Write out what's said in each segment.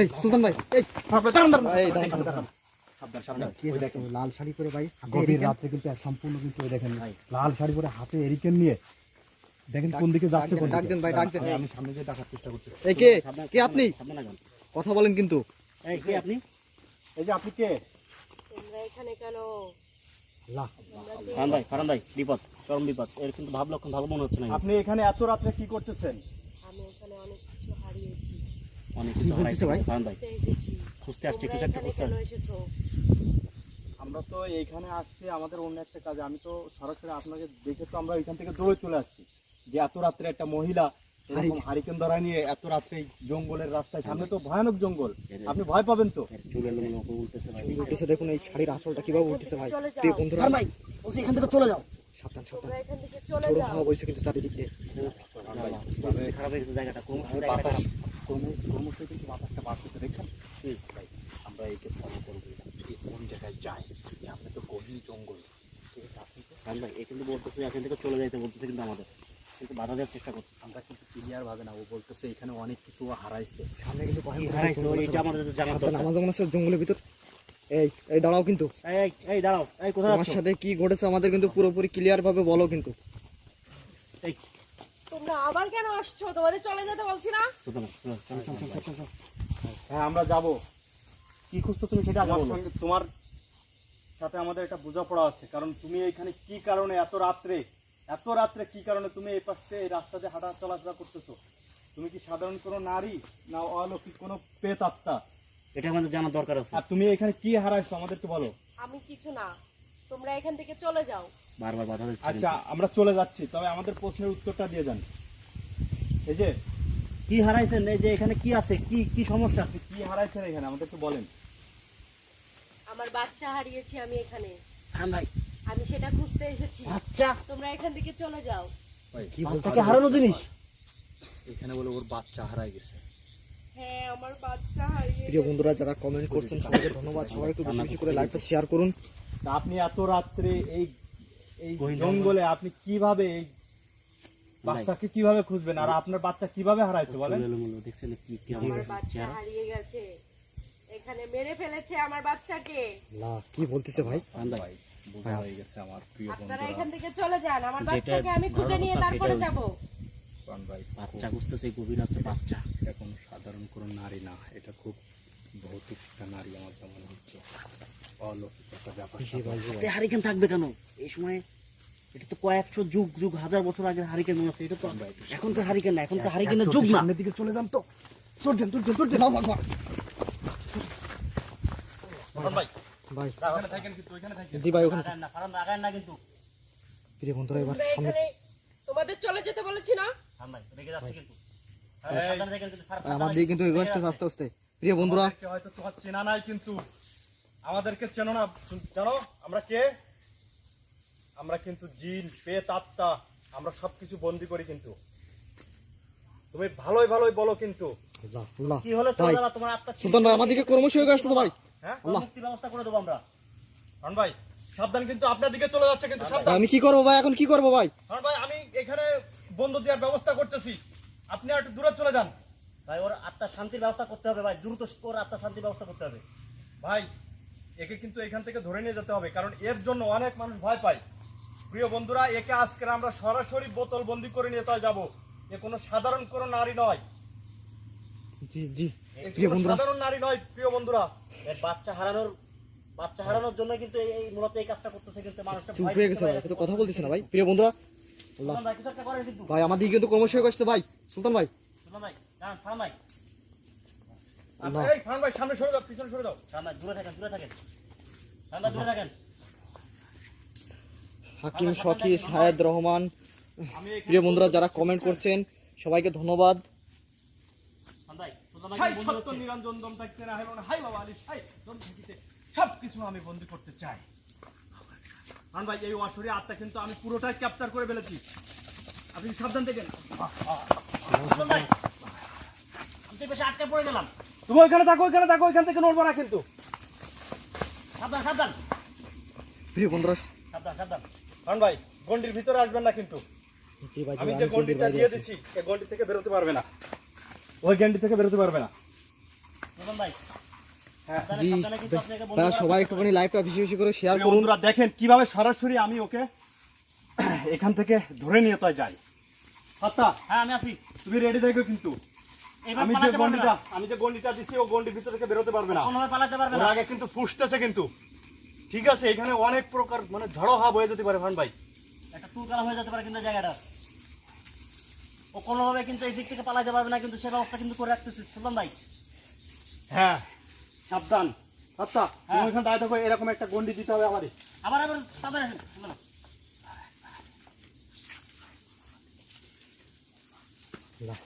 এই সুলতান ভাই, এই লাল শাড়ি পরে ভাই গভীর রাত্রে কিন্তু সম্পূর্ণ কিন্তু দেখেন লাল শাড়ি পরে হাতে এরিকেন নিয়ে দেখেন কোন দিকে যাচ্ছে। ডাক দেন ভাই, ডাক দেন। আমি সামনে যে ডাকার চেষ্টা করছি। এই কে কে আপনি? কথা বলেন কিন্তু। এই কে আপনি? এই যে আপনি কে? তোমরা এখানে কেন? আল্লাহ, ফারান ভাই বিপদ, চরম বিপদ। এর কিন্তু ভাব লক্ষণ ভালো মনে হচ্ছে না। আপনি এখানে এত রাত্রে কি করতেছেন? আমি এখানে অনেক কিছু হারিয়েছি, অনেক কিছু হারাইছে ভাই? ফারান ভাই, এসেছি। খুঁজতে আসছে তোমরা কিছু একটা এখানে খুঁজতে কেন আসছে। এসেছো? আমরা তো এইখানে আসছি আমাদের অন্য একটা কাজে। আমি তো সরাসরি আপনাকে দেখে তো আমরা এখান থেকে দৌড়ে চলে আসছি যে এত রাত্রে একটা মহিলা এরকম হারিকেন ধরা নিয়ে এত রাত্রে জঙ্গলের রাস্তায়, সামনে তো ভয়ানক জঙ্গল, আপনি ভয় পাবেন তো। চুলের লোম লোম উল্টেছে ভাই। উল্টেছে দেখুন, এই শাড়ির আঁচলটা কিভাবে উল্টেছে ভাই। চলে যাও। প্রিয় বন্ধুরা, ফারান ভাই বলছি এখান থেকে চলে যাও। সাবধান সাবধান, তোমরা এখান থেকে চলে ঝোড়ো যাও। হাওয়া বইছে কিন্তু চারিদিক দিয়ে। পরিস্থিতি খারাপ হয়ে গেছে জায়গাটা, ক্রমশ জায়গাটা বাতাস খারাপ। ক্রমশ কিন্তু বাতাসটা বাড়তেছে, দেখছেন? ভাই, আমরা একে ফলো করবো, এ কোন জায়গায় যায়। সামনে তো গভীর জঙ্গল, ঠিক আছে? আপনি তো ফারান ভাই এ কিন্তু বলতেছে এখান থেকে চলে যাইতে বলতেছে, কিন্তু আমাদের কিন্তু বাধা দেওয়ার চেষ্টা করছে। আমরা কিন্তু ক্লিয়ার ভাবে না, ও বলতেছে এখানে অনেক কিছু হারাইছে। সামনে কিন্তু কি হারাইছে এটা আমাদের জানার সাবধান, দরকার। আমার যেমন আছে জঙ্গলের ভিতর। এই এই দাঁড়াও কিন্তু, এই এই দাঁড়াও, এই কোথায় তোমার যাচ্ছ? সাথে কি ঘটেছে আমাদের কিন্তু পুরোপুরি ক্লিয়ার ভাবে বলো কিন্তু। এই তোমরা আবার কেন আসছো? তোমাদের চলে যেতে বলছি না? চল চল চল চল চল চল। হ্যাঁ, আমরা যাব। কি খুঁজছো তুমি সেটা আগে তোমার বলো। সঙ্গে তোমার সাথে আমাদের একটা বোঝাপড়া আছে, কারণ তুমি এখানে কি কারণে এত রাত্রে কি কারণে তুমি এই পাশে এই রাস্তা দিয়ে হাঁটা চলাফেরা করতেছো? তুমি কি সাধারণ কোনো নারী না অলৌকিক কোনো প্রেত আত্মা? এটা আমাদের জানার দরকার আছে। আর তুমি এখানে কি হারাইছো আমাদেরকে বলো। আমি কিছু না, তোমরা এখান থেকে চলে যাও। বারবার বাধা দিচ্ছে। আচ্ছা, আমরা চলে যাচ্ছি, তবে আমাদের প্রশ্নের উত্তরটা দিয়ে যান। এই যে কি হারাইছেন, এই যে এখানে কি আছে, কি কি সমস্যা? আপনি কি হারাইছেন এখানে আমাদেরকে বলেন। আমার বাচ্চা হারিয়েছি আমি এখানে, হ্যাঁ ভাই, আমি সেটা খুঁজতে এসেছি। আচ্ছা তোমরা এখান থেকে চলে যাও। কি বলছো? বাচ্চাকে হারানো জিনিস। এখানে বলে ওর বাচ্চা হারাই গেছে। হ্যাঁ, আমার বাচ্চা হারিয়ে প্রিয় বন্ধুরা যারা কমেন্ট করছেন সবাইকে ধন্যবাদ। সবাই একটু বেশি বেশি করে লাইভটা শেয়ার করুন। তা আপনি এত রাত্রে এই এই গহীন জঙ্গলে আপনি কিভাবে এই বাচ্চাকে কিভাবে খুঁজবেন, আর আপনার বাচ্চা কিভাবে হারাইছে বলেন। দেখছেন কি কি আমার আমার বাচ্চা চেহারা? হারিয়ে গেছে, এখানে মেরে ফেলেছে আমার বাচ্চাকে। আল্লাহ, কি বলতেছে ভাই? ফারান ভাই, বোঝা হয়ে গেছে আমার প্রিয় আপনারা বন্ধুরা। এখান থেকে চলে যান, আমার যেটা বাচ্চাকে আমি খুঁজে নিয়ে ভালো তারপরে সেটা যাব। ভাই, বাচ্চা খুঁজতেছে, গভীর রাতে বাচ্চা। এটা কোনো সাধারণ কোনো নারী না, এটা খুব ভৌতিক একটা নারী আমার মনে হচ্ছে, অলৌকিক একটা ব্যাপার। জি ভাই, জি ভাই। এতে হারিকেন থাকবে কেন এই সময়ে? এটা তো কয়েকশো যুগ যুগ হাজার বছর আগের হারিকেন মনে হচ্ছে। এটা তো এখনকার হারিকেন না, এখন তো হারিকেনের যুগ না। সামনের দিকে চলে যান তো। চলছেন ভাই, ভাই ওখানে থাকেন কিন্তু, ওখানে থাকেন। জি ভাই, ওখানে আগান না ফারান, আগান না কিন্তু। প্রিয় বন্ধুরা এবার তোমরা সামনে এখানে, তোমাদের চলে যেতে বলেছি না? ফারান ভাই রেগে যাচ্ছে কিন্তু। এই, সাবধানে দেখেন কিন্তু, ফারান, আমার দিকে কিন্তু এগোচ্ছে আস্তে আস্তে। প্রিয় বন্ধুরা, আমাদেরকে হয়তো তোমার চেনা নাই, কিন্তু আমাদেরকে চেনো না। জানো আমরা কে? আমরা কিন্তু জিন, পেত, আত্মা, আমরা সবকিছু বন্দি করি। কিন্তু তুমি ভালোই বলো কিন্তু। আল্লাহ আল্লাহ, কি হলো চলে ভাই যাবা তোমার আত্মা? সুলতান ভাই আমার দিকে ক্রমশ হয়ে আসছে তো ভাই। হ্যাঁ মুক্তি ব্যবস্থা করে দেবো আমরা। রন ভাই, সাবধান কিন্তু, আপনার দিকে চলে যাচ্ছে কিন্তু, ভাই, সাবধান। আমি কি করবো ভাই, এখন কি করবো ভাই? রন ভাই, আমি এখানে বন্ধ দেওয়ার ব্যবস্থা করতেছি, আপনি একটু দূরে চলে যান। ভাই ওর আত্মার শান্তির ব্যবস্থা করতে হবে ভাই, দ্রুত ওর আত্মার শান্তির ব্যবস্থা করতে হবে। ভাই, একে কিন্তু এখান থেকে ধরে নিয়ে যেতে হবে, কারণ এর জন্য অনেক মানুষ ভয় পায়। প্রিয় বন্ধুরা, একে আজকে আমরা সরাসরি বোতল বন্দি করে নিয়ে তাই যাবো। এ কোনো সাধারণ কোনো নারী নয়, জি জি এ প্রিয় কোনো বন্ধুরা, সাধারণ নারী নয়। প্রিয় বন্ধুরা, এর বাচ্চা হারানোর জন্য কিন্তু এই মূলত এই কাজটা করতেছে, কিন্তু মানুষটা চুপ ভয় হয়ে পেতে গেছে ভাই, পারে। কিন্তু কথা বলতেছে না ভাই। প্রিয় বন্ধুরা, আল্লাহ সুলতান ভাই কিছু একটা করেন কিন্তু। ভাই আমার দিকে কিন্তু ক্রমশ হয়ে আসছে ভাই। সুলতান ভাই, সুলতান ভাই দাঁড়ান, ফারান ভাই, আল্লাহ। এই ফান ভাই, সামনে সরে যাও, পিছনে সরে যাও। ফারান ভাই দূরে থাকেন, ফারান ভাই দূরে থাকেন। হাকিম, শকি, শাহেদ রহমান, আমি প্রিয় বন্ধুরা যারা কমেন্ট করছেন সবাইকে ধন্যবাদ। ফারান ভাই, সুলতান ভাই সাই বন্ধু সত্য হচ্ছে। নিরঞ্জন দম থাকতে না হেলো না, হাই বাবা আলী সাই দম থাকিতে সবকিছু আমি বন্দি করতে চাই। ফান ভাই, এই অশরী আত্মা কিন্তু আমি পুরোটাই ক্যাপচার করে ফেলেছি, আপনি সাবধান থাকেন। সুলতান ভাই, আমি তো বেশি আটকে পড়ে গেলাম। তুমি ওইখানে থাকো, ওইখান থেকে নড়বো না কিন্তু। সাবধান প্রিয় বন্ধুরা, সাবধান। ফান ভাই, গন্ডির ভিতরে আসবেন না কিন্তু। জি ভাই, আমি আমি যে গন্ডির গন্ডিটা বাইরে দিয়ে আছি। দিচ্ছি, এই গন্ডি থেকে বেরোতে পারবে না, ওই গন্ডি থেকে বেরোতে পারবে না। রতন ভাই হ্যাঁ সাবধানে জি সাবধানে কিন্তু আপনাকে বন্ধ তারা করা সবাই থাকতে একটুখানি লাইভটা বেশি বেশি করে শেয়ার প্রিয় করুন। বন্ধুরা দেখেন কিভাবে সরাসরি আমি ওকে এখান থেকে ধরে নিয়ে তো যাই। আচ্ছা হবে। হ্যাঁ আমি আসি তুমি রেডি থাকো কিন্তু এবার আমি যে পালাতে পারবে না গন্ডিটা দিছি ও গন্ডির ভিতর থেকে বেরোতে পারবে না। কোনোভাবে পালাতে পারবে ওর না আগে কিন্তু ফুসতেছে কিন্তু, ঠিক আছে? এখানে অনেক প্রকার মানে ঝড়ো হাব হয়ে যেতে পারে ভান ভাই। একটা তুলকালা হয়ে যেতে পারে কিন্তু জায়গাটা ও কোনোভাবে কিন্তু এই দিক থেকে পালাতে পারবে না কিন্তু সে ব্যবস্থা কিন্তু করে রাখতেছে সুলতান ভাই হ্যাঁ সাবধান। আচ্ছা তুমি হ্যাঁ। ওইখানে দাঁড়িয়ে থাকো, এরকম একটা গন্ডি দিতে হবে আমাদের। আবার তাদের আসেন সুলতান।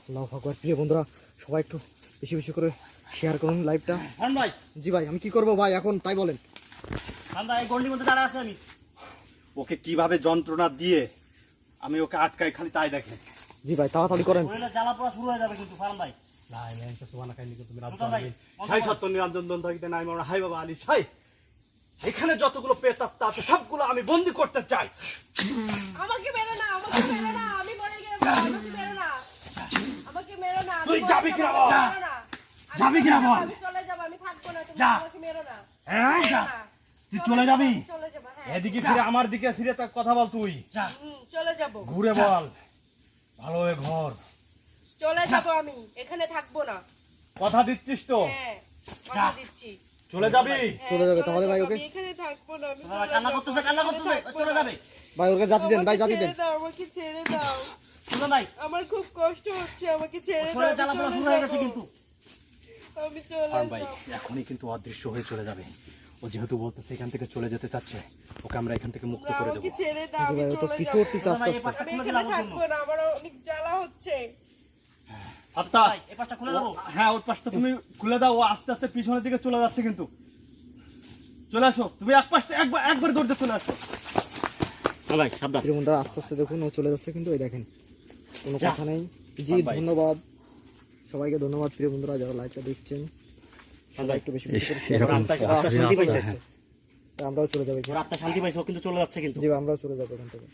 আল্লাহু আকবার। প্রিয় বন্ধুরা সবাই একটু বেশি বেশি করে শেয়ার করুন লাইভটা। হান ভাই জি ভাই আমি কি করব ভাই এখন তাই বলেন। হান ভাই এই গন্ডির মধ্যে দাঁড়া আছে আমি ওকে কিভাবে যন্ত্রণা দিয়ে আমি ওকে আটকাই খালি তাই দেখেন। জি ভাই তাড়াতাড়ি করেন। শরীরে জ্বালা পোড়া শুরু হয়ে যাবে কিন্তু ফার্ম ভাই সুলতান ভাই সাই সত্য নিরঞ্জন দন থাকিতে নাই মরণ হাই বাবা আলী সাই। এখানে যতগুলো প্রেতাত্মা আছে সবগুলো আমি বন্দি করতে চাই। আমাকে মেরো না, আমাকে মেরো না, আমি মরে গেছি, আমাকে মেরো না, আমাকে মেরো না, আমি তুই মরে যাবি যাবো, কিনা আমাকে বল? মেরো না। আমি যাবি কিনা বল? আমি চলে যাবো, আমি থাকবো না, তুমি যা। আমাকে মেরো না। হ্যাঁ যা। না। তুই চলে যাবি? চলে যাবো, হ্যাঁ। এদিকে ফিরে আমার দিকে ফিরে তার কথা বল তুই। চলে যাবো, ঘুরে বল ভালো হয়ে ঘর। চলে যাবো, আমি এখানে থাকবো না। কথা দিচ্ছিস তো? হ্যাঁ, কথা দিচ্ছি। চলে যাবি? হ্যাঁ, চলে যাবে তাহলে ভাই, যাবো, ওকে? আমি এখানে থাকবো না, আমি সুলতান ভাই চলে কান্না যাবো, করতেছে কান্না আমি করতেছে থাকবো চলে না। যাবে ভাই ওকে জাতি দেন ভাই, জাতি দেন। ছেড়ে দাও, আমাকে ছেড়ে দাও, সুলতান ভাই আমার খুব কষ্ট হচ্ছে, আমাকে ছেড়ে দাও, শরীরে আমি জ্বালা পোড়া চলে শুরু হয়ে গেছে যাবো। কিন্তু আমি চলে কারণ ভাই যাবো। এখনই কিন্তু অদৃশ্য হয়ে চলে যাবে। ও যেহেতু বলতেছে এখান থেকে চলে যেতে চাচ্ছে, ওকে আমরা এখান থেকে মুক্ত করে দেবো। আমাকে ছেড়ে দাও, জি আমি ভাই ও তো চলে পিছু যাবো। উঠতেছে সুলতান আস্তে ভাই এই আস্তে। পাশটা আমি খুলে এখানে দিলাম ওর জন্য থাকবো না, আমার অনেক জ্বালা হচ্ছে। আত্মা ভাই এই পাশটা খুলে দেবো হ্যাঁ ওর পাশটা তুমি খুলে দাও। ও আস্তে আস্তে পিছনের দিকে চলে যাচ্ছে কিন্তু। চলে আসো তুমি এক পাশটা একবার দৌড়তে চলে আসো। হ্যাঁ ভাই সাবধান। প্রিয় বন্ধুরা আস্তে আস্তে দেখুন ও চলে যাচ্ছে কিন্তু, এই দেখেন কোনো যা। কথা নেই। জি ভাই, ভাই। ধন্যবাদ সবাইকে, ধন্যবাদ প্রিয় বন্ধুরা যারা লাইভটা দেখছেন। সবাই একটু বেশি বেশি করে share এরকম করুন। আত্মা শান্তি পাইছে আমরাও চলে যাবো। ওর আত্মা শান্তি পাইছে ও কিন্তু চলে যাচ্ছে কিন্তু জি ভাই আমরাও চলে যাবো এখান থেকে।